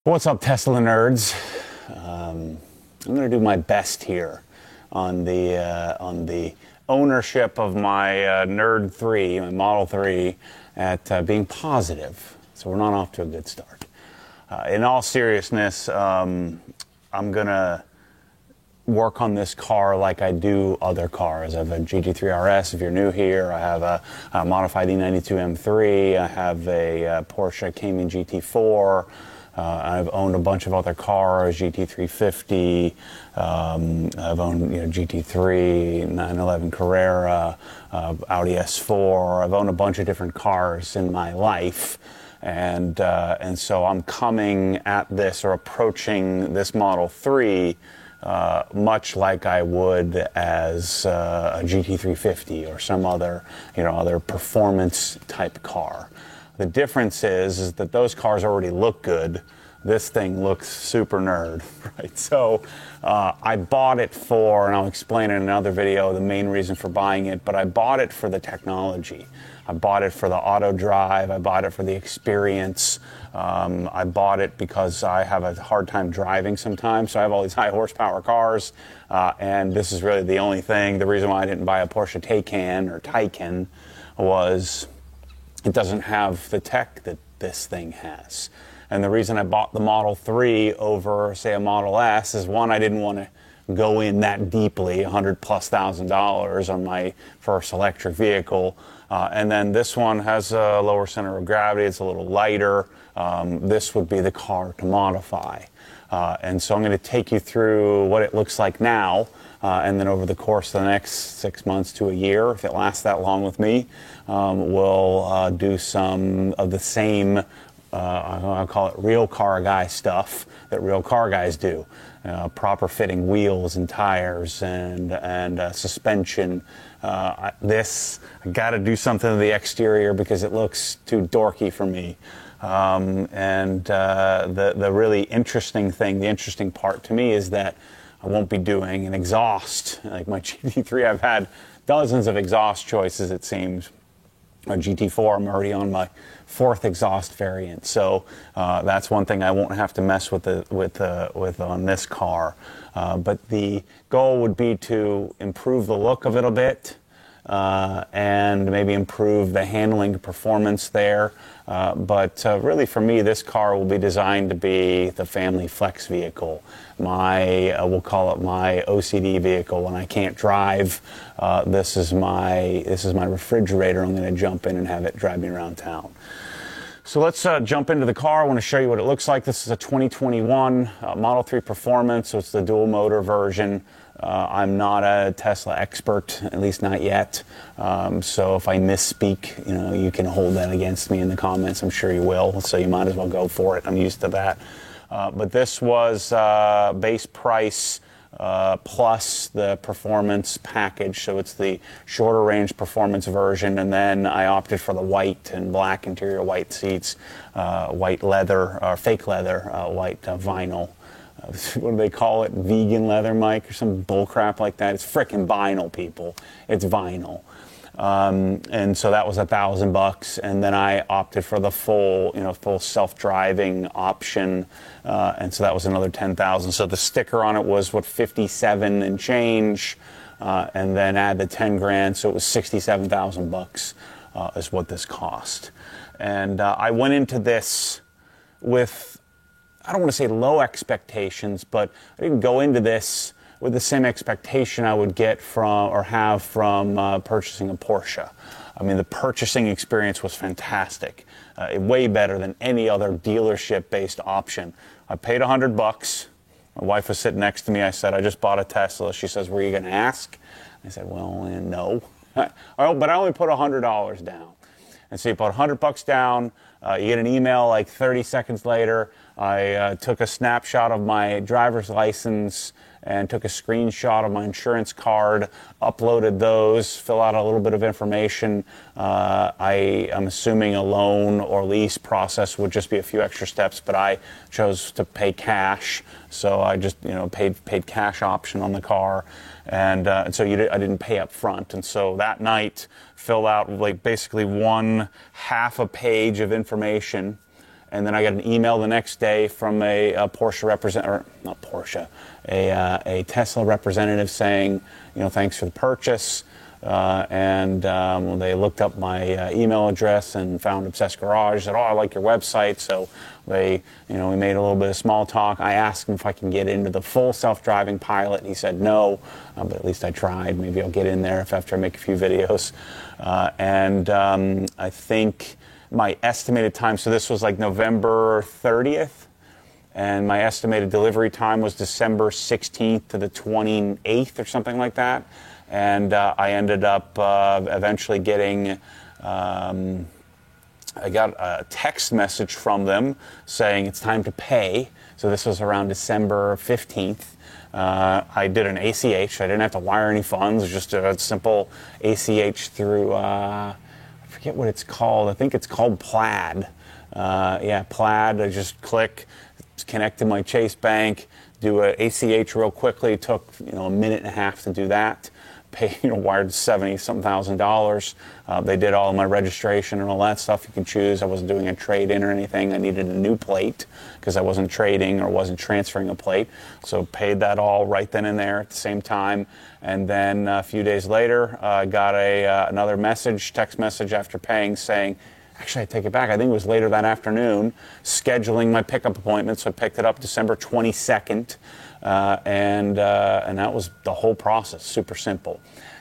What's up, Tesla nerds? I'm going to do my best here on the ownership of my Nerd 3, my Model 3, at being positive. So we're not off to a good start. In all seriousness, I'm going to work on this car like I do other cars. I have a GT3 RS, if you're new here. I have a modified E92 M3. I have a Porsche Cayman GT4. I've owned a bunch of other cars, GT350. I've owned GT3, 911 Carrera, Audi S4. I've owned a bunch of different cars in my life. And so I'm coming at this or approaching this Model 3 much like I would as a GT350 or some other, other performance type car. The difference is that those cars already look good. This thing looks super nerd, right? So I bought it for, and I'll explain in another video the main reason for buying it, but I bought it for the technology. I bought it for the auto drive. I bought it for the experience. I bought it because I have a hard time driving sometimes, so I have all these high horsepower cars, and this is really the only thing. The reason why I didn't buy a Porsche Taycan was it doesn't have the tech that this thing has. And the reason I bought the Model 3 over, say, a Model S is, one, I didn't want to go in that deeply, $100,000+ on my first electric vehicle. And then this one has a lower center of gravity. It's a little lighter. This would be the car to modify. And so I'm going to take you through what it looks like now. And then over the course of the next 6 months to a year, if it lasts that long with me, we'll do some of the same, I'll call it real car guy stuff that real car guys do. Proper fitting wheels and tires and suspension. I got to do something to the exterior because it looks too dorky for me. The really interesting thing, the interesting part to me is that I won't be doing an exhaust. Like my GT3, I've had dozens of exhaust choices, it seems. A GT4, I'm already on my 4th exhaust variant. So that's one thing I won't have to mess with on this car. But the goal would be to improve the look of it a bit. And maybe improve the handling performance there. But really for me, this car will be designed to be the family flex vehicle. We'll call it my OCD vehicle. When I can't drive, this is my refrigerator. I'm going to jump in and have it drive me around town. So let's jump into the car. I want to show you what it looks like. This is a 2021 Model 3 Performance, so it's the dual motor version. I'm not a Tesla expert, at least not yet. So if I misspeak, you can hold that against me in the comments. I'm sure you will, so you might as well go for it. I'm used to that. But this was base price plus the performance package. So it's the shorter range performance version. And then I opted for the white and black interior, white seats, white leather, or fake leather, white vinyl. What do they call it? Vegan leather, Mike, or some bullcrap like that? It's frickin' vinyl, people. It's vinyl. And so that was $1,000, and then I opted for the full self-driving option, and so that was another $10,000. So the sticker on it was $57 and change, and then add the 10 grand, so it was $67,000 is what this cost. And I went into this with, I don't want to say low expectations, but I didn't go into this with the same expectation I would get from or have from purchasing a Porsche. I mean, the purchasing experience was fantastic, way better than any other dealership-based option. I paid $100. My wife was sitting next to me. I said, I just bought a Tesla. She says, were you going to ask? I said, well, no. But I only put $100 down. And so you put $100 down, you get an email like 30 seconds later. I took a snapshot of my driver's license and took a screenshot of my insurance card, uploaded those, fill out a little bit of information. I am assuming a loan or lease process would just be a few extra steps, but I chose to pay cash. So I just paid cash option on the car, and so I didn't pay up front. And so that night, filled out like basically one half a page of information, And then I got an email the next day from a Porsche representative, not Porsche, a Tesla representative saying, thanks for the purchase. When they looked up my email address and found Obsessed Garage, said, "Oh, I like your website." So we made a little bit of small talk. I asked him if I can get into the full self-driving Pilot. He said no, but at least I tried. Maybe I'll get in there after I make a few videos. I think my estimated time, so this was like November 30th, and my estimated delivery time was December 16th to the 28th or something like that. And I ended up eventually getting, I got a text message from them saying it's time to pay. So this was around December 15th. I did an ACH. I didn't have to wire any funds. It was just a simple ACH through, I forget what it's called. I think it's called Plaid. Plaid. I just click, connect to my Chase Bank, do an ACH real quickly. It took, a minute and a half to do that. Wired $70-some thousand. They did all of my registration and all that stuff you can choose. I wasn't doing a trade-in or anything. I needed a new plate because I wasn't trading or wasn't transferring a plate. So paid that all right then and there at the same time. And then a few days later, I got another text message after paying saying, actually, I take it back. I think it was later that afternoon, scheduling my pickup appointment. So I picked it up December 22nd. And that was the whole process, super simple.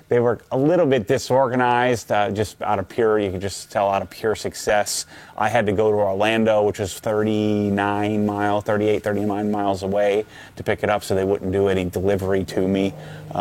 They were a little bit disorganized, just out of pure, you could just tell out of pure success. I had to go to Orlando, which is 38, 39 miles away to pick it up, so they wouldn't do any delivery to me,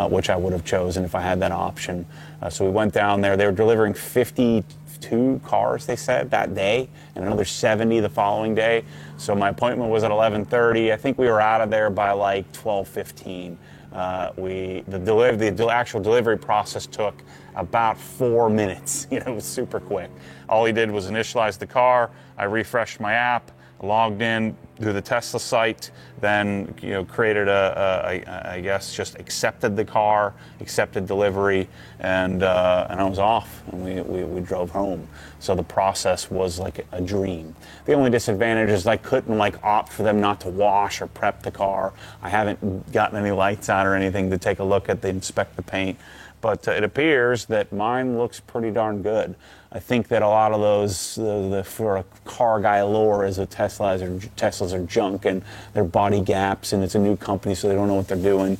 which I would have chosen if I had that option. So we went down there. They were delivering 52 cars, they said, that day, and another 70 the following day. So my appointment was at 11:30. I think we were out of there by like 12:15. The actual delivery process took about 4 minutes. It was super quick. All he did was initialize the car. I refreshed my app, logged in through the Tesla site, then created I guess just accepted the car, accepted delivery, and I was off, and we drove home. So the process was like a dream. The only disadvantage is I couldn't opt for them not to wash or prep the car. I haven't gotten any lights out or anything to take a look at, inspect the paint. But it appears that mine looks pretty darn good. I think that a lot of those, for a car guy lore is that Teslas are junk and they're body gaps, and it's a new company, so they don't know what they're doing.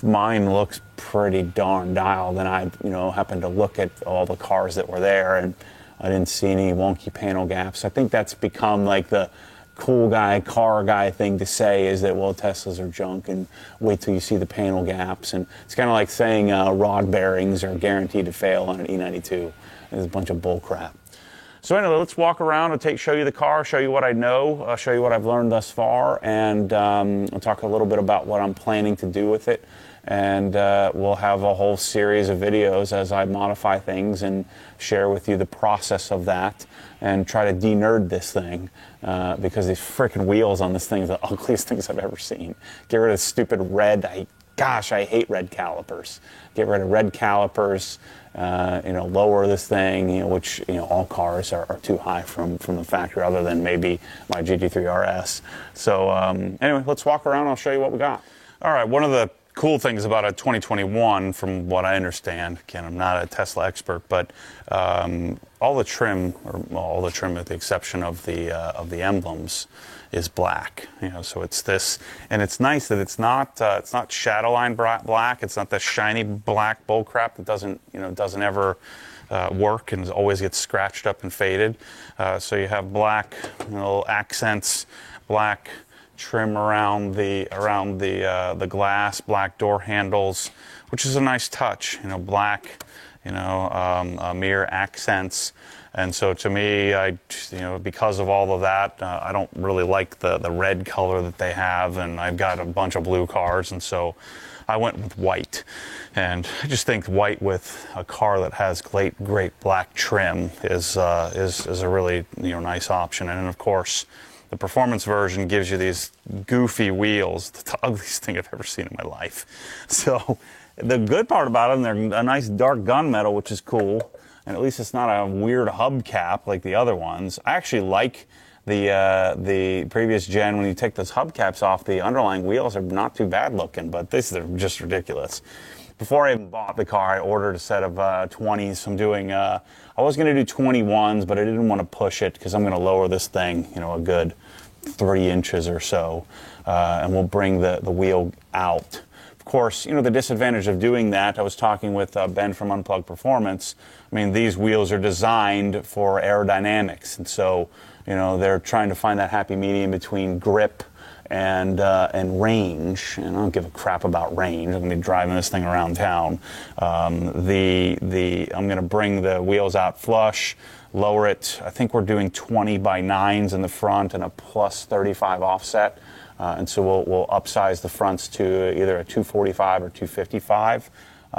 Mine looks pretty darn dialed, and I happened to look at all the cars that were there, and I didn't see any wonky panel gaps. I think that's become like the cool guy, car guy thing to say, is that, well, Teslas are junk, and wait till you see the panel gaps. And it's kind of like saying rod bearings are guaranteed to fail on an E92. It's a bunch of bull crap. So anyway, let's walk around and show you the car, show you what I know, show you what I've learned thus far, and I'll talk a little bit about what I'm planning to do with it. And we'll have a whole series of videos as I modify things and share with you the process of that and try to de-nerd this thing, because these freaking wheels on this thing are the ugliest things I've ever seen. Get rid of stupid red. I hate red calipers. Get rid of red calipers. Lower this thing, which all cars are too high from the factory, other than maybe my GT3 RS. So anyway, let's walk around. I'll show you what we got. All right, one of the cool things about a 2021, from what I understand, again, I'm not a Tesla expert, but all the trim with the exception of the emblems is black. So it's this, and it's nice that it's not shadowline black. It's not the shiny black bullcrap that doesn't ever work and always gets scratched up and faded. So you have black little accents, black trim around the glass, black door handles, which is a nice touch. Black, mirror accents. And so to me, because of all of that, I don't really like the red color that they have, and I've got a bunch of blue cars, and so I went with white. And I just think white with a car that has great black trim is a really nice option. And of course, the performance version gives you these goofy wheels, the ugliest thing I've ever seen in my life. So the good part about them, they're a nice dark gunmetal, which is cool. and at least it's not a weird hubcap like the other ones. I actually like the previous gen. When you take those hubcaps off, the underlying wheels are not too bad looking, but these are just ridiculous. Before I even bought the car, I ordered a set of 20s. I'm doing, I was going to do 21s, but I didn't want to push it because I'm going to lower this thing, a good 3 inches or so, and we'll bring the wheel out. Of course, the disadvantage of doing that, I was talking with Ben from Unplugged Performance. I mean, these wheels are designed for aerodynamics, and so, they're trying to find that happy medium between grip and range, and I don't give a crap about range. I'm going to be driving this thing around town. I'm going to bring the wheels out flush, lower it. I think we're doing 20 by 9s in the front and a plus 35 offset, and so we'll upsize the fronts to either a 245 or 255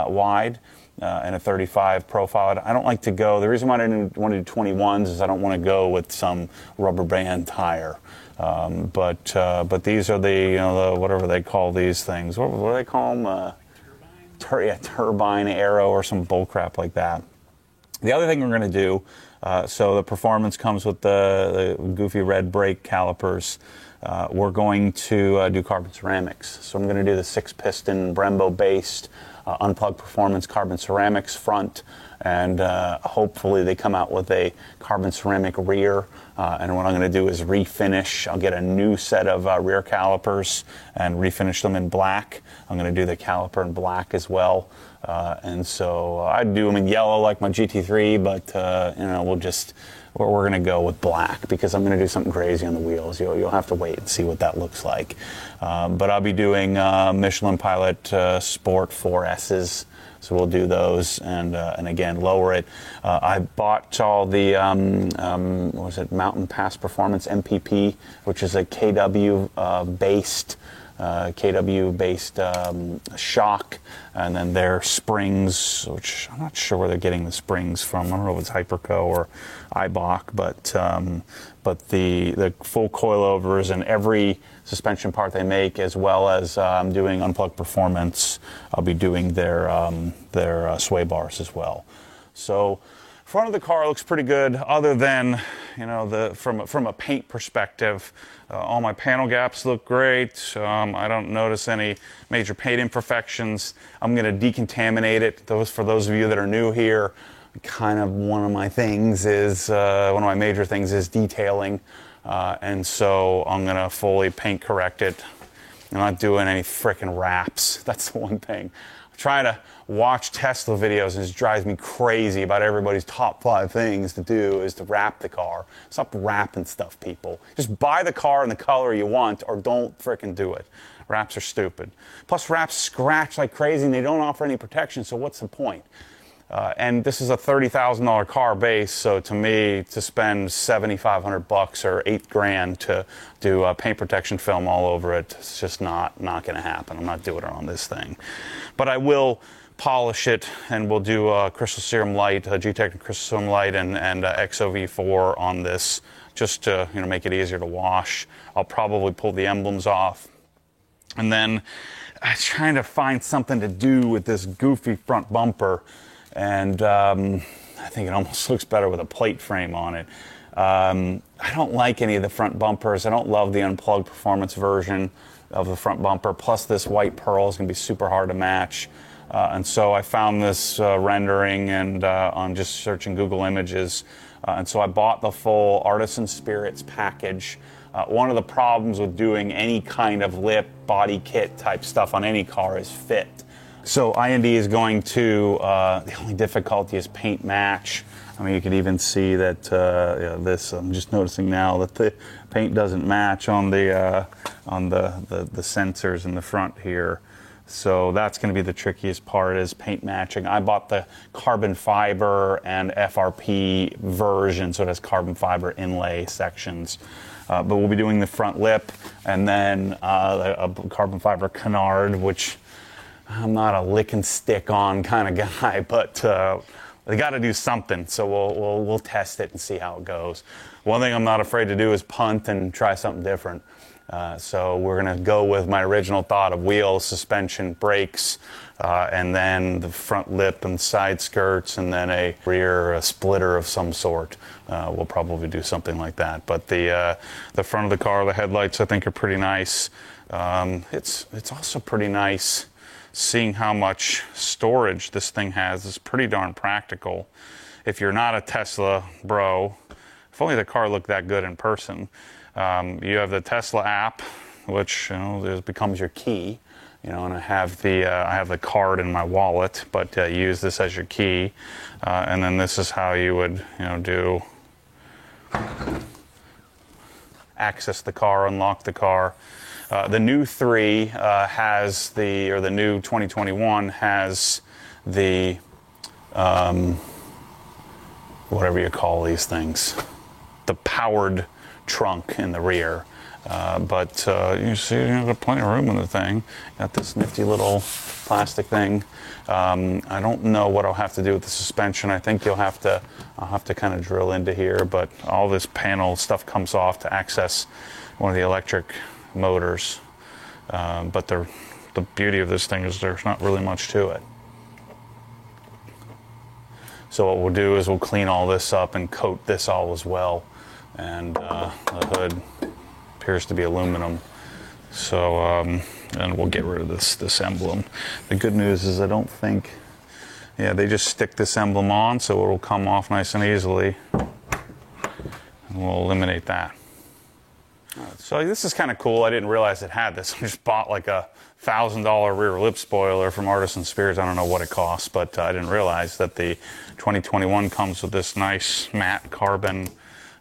wide. And a 35 profile. I don't like to go. The reason why I didn't want to do 21s is I don't want to go with some rubber band tire. But these are the whatever they call these things. What do they call them? Turbine aero or some bullcrap like that. The other thing we're going to do. So the performance comes with the goofy red brake calipers. We're going to do carbon ceramics. So I'm going to do the 6-piston Brembo-based Unplugged Performance carbon ceramics front, and hopefully they come out with a carbon ceramic rear. And what I'm going to do is refinish. I'll get a new set of rear calipers and refinish them in black. I'm going to do the caliper in black as well. And so I'd do them in yellow like my GT3, but we're going to go with black because I'm going to do something crazy on the wheels. You'll have to wait and see what that looks like. But I'll be doing Michelin Pilot Sport 4S's, so we'll do those and again lower it. I bought all the Mountain Pass Performance MPP, which is a KW based shock, and then their springs, which I'm not sure where they're getting the springs from. I don't know if it's Hyperco or Eibach, but the full coilovers and every suspension part they make, as well as doing Unplugged Performance. I'll be doing their sway bars as well. So front of the car looks pretty good, other than from a paint perspective. All my panel gaps look great. I don't notice any major paint imperfections. I'm going to decontaminate it. For those of you that are new here, kind of one of my major things is detailing, and so I'm going to fully paint correct it. I'm not doing any frickin' wraps. That's the one thing. I try to watch Tesla videos, and it drives me crazy about everybody's top 5 things to do is to wrap the car. Stop wrapping stuff, people. Just buy the car in the color you want, or don't frickin' do it. Wraps are stupid. Plus, wraps scratch like crazy, and they don't offer any protection, so what's the point? And this is a $30,000 car base, so to me, to spend $7,500 or $8,000 to do paint protection film all over it, it's just not going to happen. I'm not doing it on this thing. But I will polish it, and we'll do Crystal Serum Light, Gtechniq Crystal Serum Light, and XOV4 on this, just to make it easier to wash. I'll probably pull the emblems off, and then I'm trying to find something to do with this goofy front bumper. And I think it almost looks better with a plate frame on it. I don't like any of the front bumpers. I don't love the Unplugged Performance version of the front bumper. Plus, this white pearl is going to be super hard to match. And so I found this rendering and on just searching Google Images. And so I bought the full Artisan Spirits package. One of the problems with doing any kind of lip, body kit type stuff on any car is fit. So IND is going to, the only difficulty is paint match. I mean, you can even see that this, I'm just noticing now that the paint doesn't match on the sensors in the front here. So that's going to be the trickiest part, is paint matching. I bought the carbon fiber and FRP version, so it has carbon fiber inlay sections. But we'll be doing the front lip, and then a carbon fiber canard, which I'm not a lick and stick on kind of guy, but they got to do something. So we'll test it and see how it goes. One thing I'm not afraid to do is punt and try something different. So we're going to go with my original thought of wheels, suspension, brakes, and then the front lip and side skirts, and then a rear splitter of some sort. We'll probably do something like that. But the front of the car, the headlights, I think are pretty nice. It's also pretty nice seeing how much storage this thing has. It's pretty darn practical. If you're not a Tesla bro, if only the car looked that good in person. You have the Tesla app, which becomes your key. And I have the card in my wallet, but you use this as your key, and then this is how you would do access the car, unlock the car. The new 3 has the new 2021 has the whatever you call these things, the powered trunk in the rear. But you see, got plenty of room in the thing. Got this nifty little plastic thing. I don't know what I'll have to do with the suspension. I think I'll have to kind of drill into here, but all this panel stuff comes off to access one of the electric motors. But the beauty of this thing is there's not really much to it. So what we'll do is we'll clean all this up and coat this all as well. And the hood appears to be aluminum. So, and we'll get rid of this emblem. The good news is I don't think, they just stick this emblem on, so it'll come off nice and easily. And we'll eliminate that. So this is kind of cool. I didn't realize it had this. I just bought like a $1,000 rear lip spoiler from Artisan Spears. I don't know what it costs, but I didn't realize that the 2021 comes with this nice matte carbon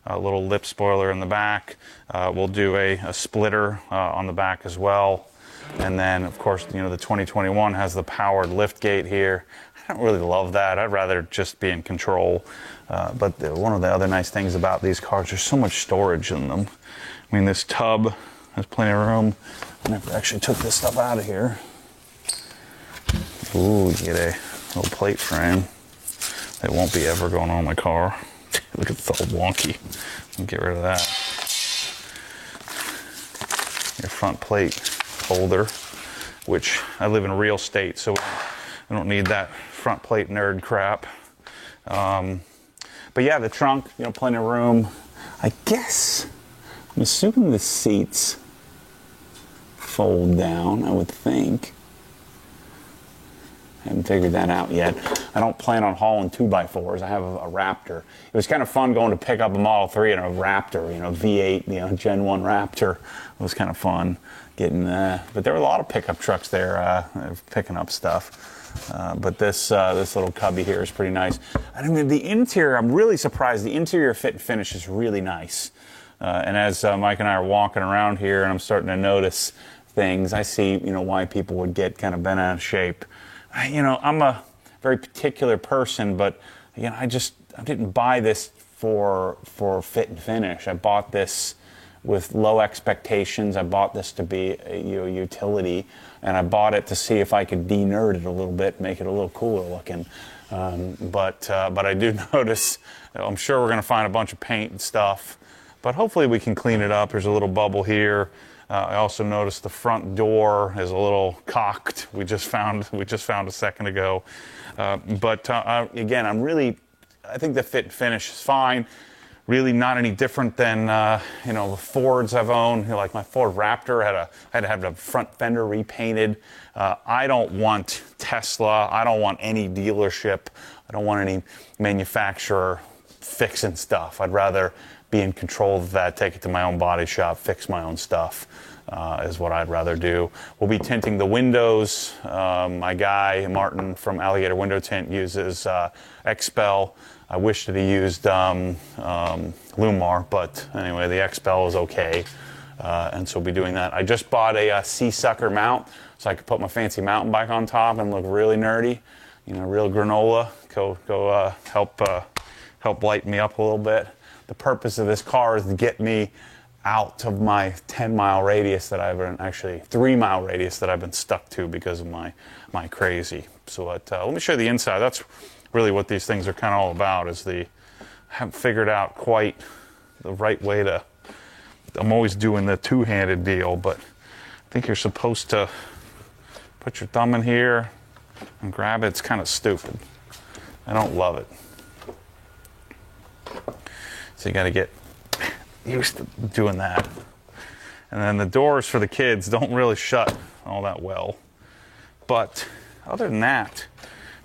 little lip spoiler in the back. We'll do a splitter on the back as well. And then, of course, the 2021 has the powered lift gate here. I don't really love that. I'd rather just be in control. But one of the other nice things about these cars, there's so much storage in them. I mean, this tub has plenty of room. I never actually took this stuff out of here. Ooh, you get a little plate frame. That won't be ever going on my car. Look, it's all wonky. Get rid of that. Your front plate holder, which I live in a real estate, so I don't need that front plate nerd crap. But yeah, the trunk, plenty of room. I guess, I'm assuming the seats fold down, I would think. I haven't figured that out yet. I don't plan on hauling 2x4s. I have a Raptor. It was kind of fun going to pick up a Model 3 and a Raptor, V8, Gen 1 Raptor. It was kind of fun getting but there were a lot of pickup trucks there picking up stuff. But this little cubby here is pretty nice. I mean, the interior, I'm really surprised. The interior fit and finish is really nice. And as Mike and I are walking around here and I'm starting to notice things, I see, why people would get kind of bent out of shape. I'm a very particular person, but I didn't buy this for fit and finish. I bought this with low expectations. I bought this to be a utility, and I bought it to see if I could de-nerd it a little bit, make it a little cooler looking. But I do notice, I'm sure we're going to find a bunch of paint and stuff, but hopefully we can clean it up. There's a little bubble here. I also noticed the front door is a little cocked. We just found a second ago. But again, I think the fit and finish is fine. Really not any different than the Fords I've owned. Like my Ford Raptor had to have the front fender repainted. I don't want Tesla. I don't want any dealership. I don't want any manufacturer fixing stuff. I'd rather be in control of that, take it to my own body shop, fix my own stuff, is what I'd rather do. We'll be tinting the windows. My guy, Martin from Alligator Window Tint, uses XPEL. I wish that he used Lumar, but anyway, the XPEL is okay. And so we'll be doing that. I just bought a Seasucker mount, so I could put my fancy mountain bike on top and look really nerdy. Real granola. Go help lighten me up a little bit. The purpose of this car is to get me out of my 10-mile radius that I've been, actually 3-mile radius that I've been stuck to because of my crazy. So let me show you the inside. That's really what these things are kind of all about. I haven't figured out quite the right way to I'm always doing the two-handed deal, but I think you're supposed to put your thumb in here and grab it. It's kind of stupid. I don't love it. So you got to get used to doing that. And then the doors for the kids don't really shut all that well. But other than that,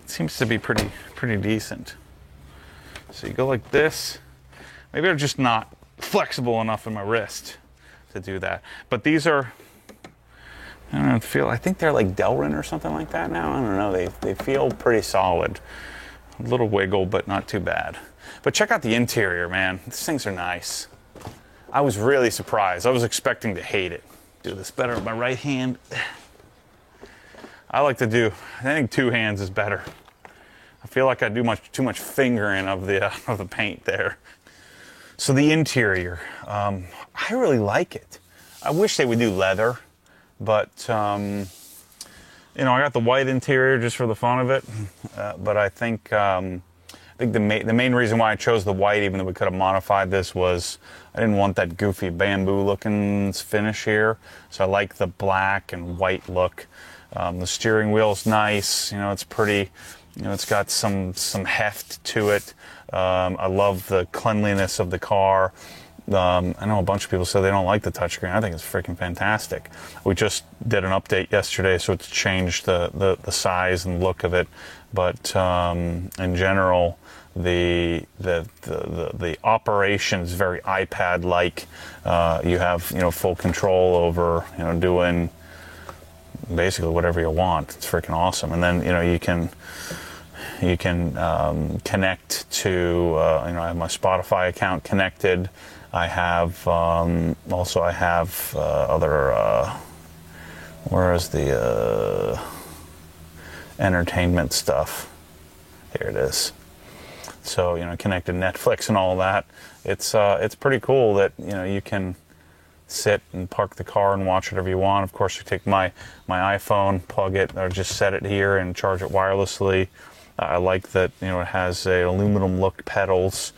it seems to be pretty decent. So you go like this. Maybe they're just not flexible enough in my wrist to do that. But these are, I don't know, I think they're like Delrin or something like that now. I don't know. They feel pretty solid. A little wiggle, but not too bad. But check out the interior, man. These things are nice. I was really surprised. I was expecting to hate it. Do this better with my right hand. I think two hands is better. I feel like I do too much fingering of the paint there. So the interior, I really like it. I wish they would do leather, but I got the white interior just for the fun of it. But I think the main reason why I chose the white, even though we could have modified this, was I didn't want that goofy bamboo looking finish here. So I like the black and white look. The steering wheel's nice. It's pretty. It's got some heft to it. I love the cleanliness of the car. I know a bunch of people say they don't like the touchscreen. I think it's freaking fantastic. We just did an update yesterday, so it's changed the size and look of it. But in general, the operation is very iPad-like. You have full control over doing basically whatever you want. It's freaking awesome. And then you can connect to I have my Spotify account connected. I have other where is the entertainment stuff? Here it is. So connected Netflix and all that. It's pretty cool that you can sit and park the car and watch whatever you want. Of course, you take my iPhone, plug it, or just set it here and charge it wirelessly. I like that it has a aluminum look pedals.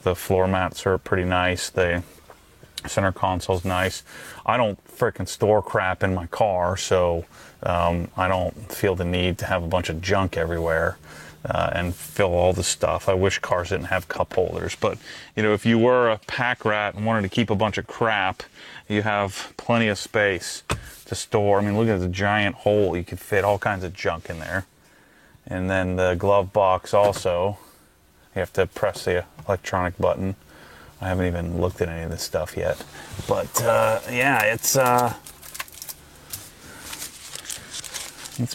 The floor mats are pretty nice. The center console's nice. I don't freaking store crap in my car, so I don't feel the need to have a bunch of junk everywhere and fill all the stuff. I wish cars didn't have cup holders, but if you were a pack rat and wanted to keep a bunch of crap, you have plenty of space to store. I mean, look at the giant hole. You could fit all kinds of junk in there. And then the glove box also, you have to press the electronic button. I haven't even looked at any of this stuff yet. But yeah, it's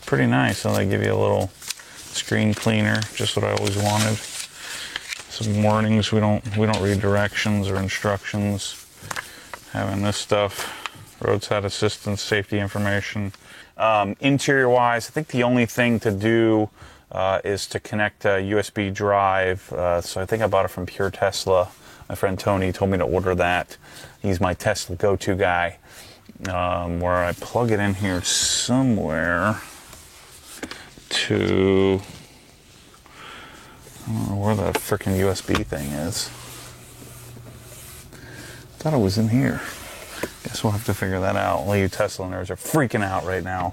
pretty nice. So they give you a little screen cleaner, just what I always wanted. Some warnings, we don't read directions or instructions. Having this stuff, roadside assistance, safety information. Interior wise, I think the only thing to do is to connect a USB drive. So I think I bought it from Pure Tesla. My friend Tony told me to order that. He's my Tesla go-to guy. Where I plug it in here somewhere to, I don't know where the freaking USB thing is. Thought it was in here. Guess we'll have to figure that out. All you Tesla nerds are freaking out right now.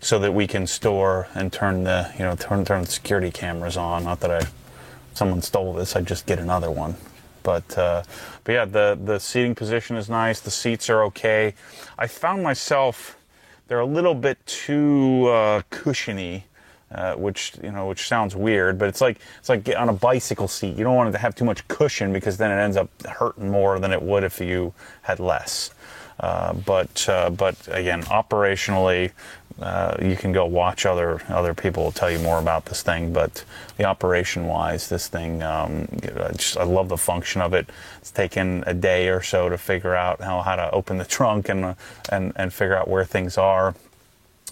So that we can store and turn the, turn the security cameras on. Not that someone stole this, I'd just get another one. But yeah, the seating position is nice. The seats are okay. I found myself, they're a little bit too cushiony. Which sounds weird, but it's like on a bicycle seat. You don't want it to have too much cushion because then it ends up hurting more than it would if you had less. But again, operationally, you can go watch other people tell you more about this thing. But the operation-wise, this thing, I love the function of it. It's taken a day or so to figure out how to open the trunk and figure out where things are.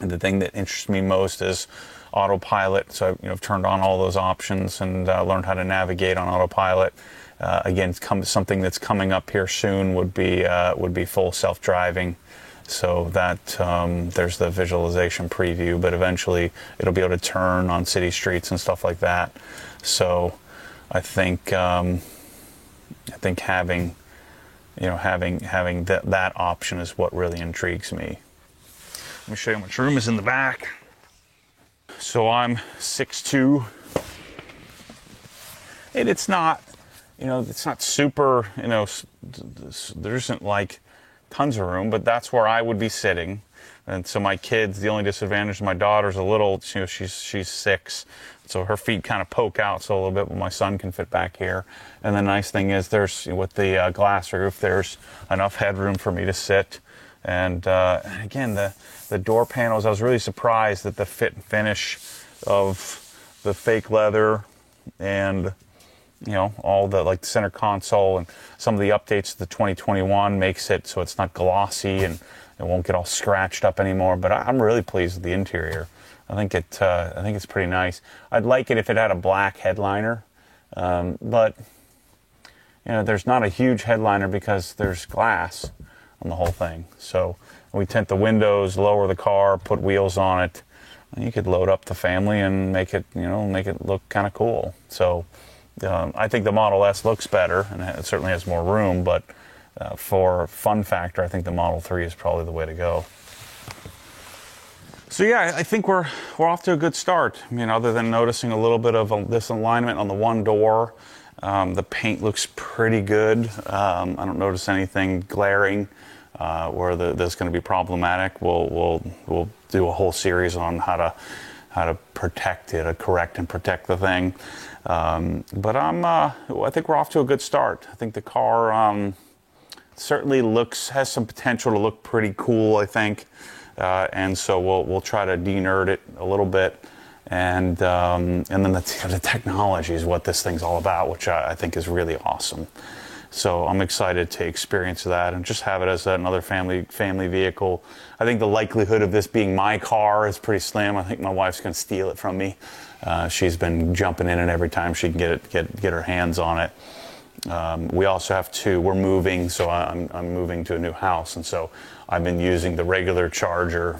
And the thing that interests me most is autopilot. So I've turned on all those options and learned how to navigate on autopilot. Again, something that's coming up here soon would be full self-driving. So that there's the visualization preview, but eventually it'll be able to turn on city streets and stuff like that. So I think having having that option is what really intrigues me. Let me show you how much room is in the back. So I'm 6'2", and it's not, it's not super, there isn't like tons of room, but that's where I would be sitting. And so my kids, the only disadvantage, my daughter's a little, she's 6, so her feet kind of poke out so a little bit, but my son can fit back here. And the nice thing is there's, with the glass roof, there's enough headroom for me to sit. And again, the door panels, I was really surprised at the fit and finish of the fake leather and, all the, like the center console and some of the updates to the 2021 makes it so it's not glossy and it won't get all scratched up anymore. But I'm really pleased with the interior. I think it's pretty nice. I'd like it if it had a black headliner, but there's not a huge headliner because there's glass on the whole thing. So we tint the windows, lower the car, put wheels on it, and you could load up the family and make it look kind of cool. So I think the Model S looks better and it certainly has more room, but for fun factor, I think the Model 3 is probably the way to go. So yeah, I think we're off to a good start. Other than noticing a little bit of this alignment on the one door, the paint looks pretty good. I don't notice anything glaring where that's going to be problematic. We'll do a whole series on how to protect it, correct and protect the thing. But I think we're off to a good start. I think the car certainly has some potential to look pretty cool, I think. And so we'll try to de-nerd it a little bit. And then the technology is what this thing's all about, which I think is really awesome. So I'm excited to experience that and just have it as another family vehicle. I think the likelihood of this being my car is pretty slim. I think my wife's going to steal it from me. She's been jumping in it every time she can get her hands on it. We also have we're moving, so I'm moving to a new house, and so I've been using the regular charger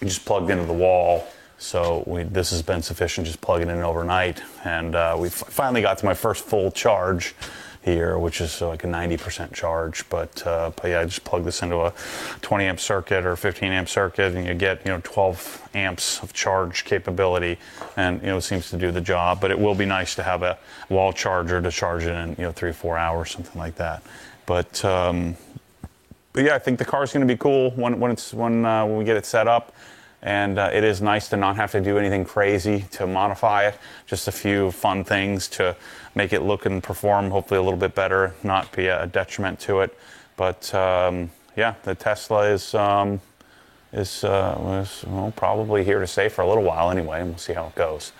just plugged into the wall. So this has been sufficient, just plugging in overnight. And we finally got to my first full charge here, which is like a 90% charge. But yeah, I just plug this into a 20 amp circuit or 15 amp circuit, and you get 12 amps of charge capability, and it seems to do the job. But it will be nice to have a wall charger to charge it in 3-4 hours, something like that. But yeah, I think the car is going to be cool when we get it set up. And it is nice to not have to do anything crazy to modify it. Just a few fun things to make it look and perform hopefully a little bit better, not be a detriment to it. But yeah, the Tesla is probably here to stay for a little while anyway, and we'll see how it goes.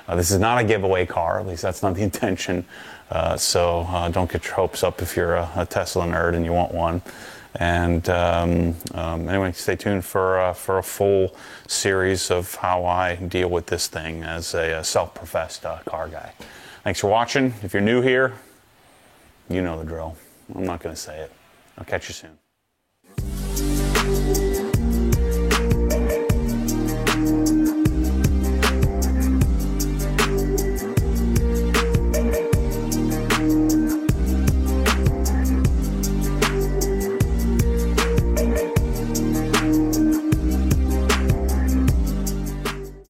This is not a giveaway car, at least that's not the intention. So don't get your hopes up if you're a Tesla nerd and you want one. And anyway, stay tuned for a full series of how I deal with this thing as a self-professed car guy. Thanks for watching. If you're new here, you know the drill. I'm not going to say it. I'll catch you soon.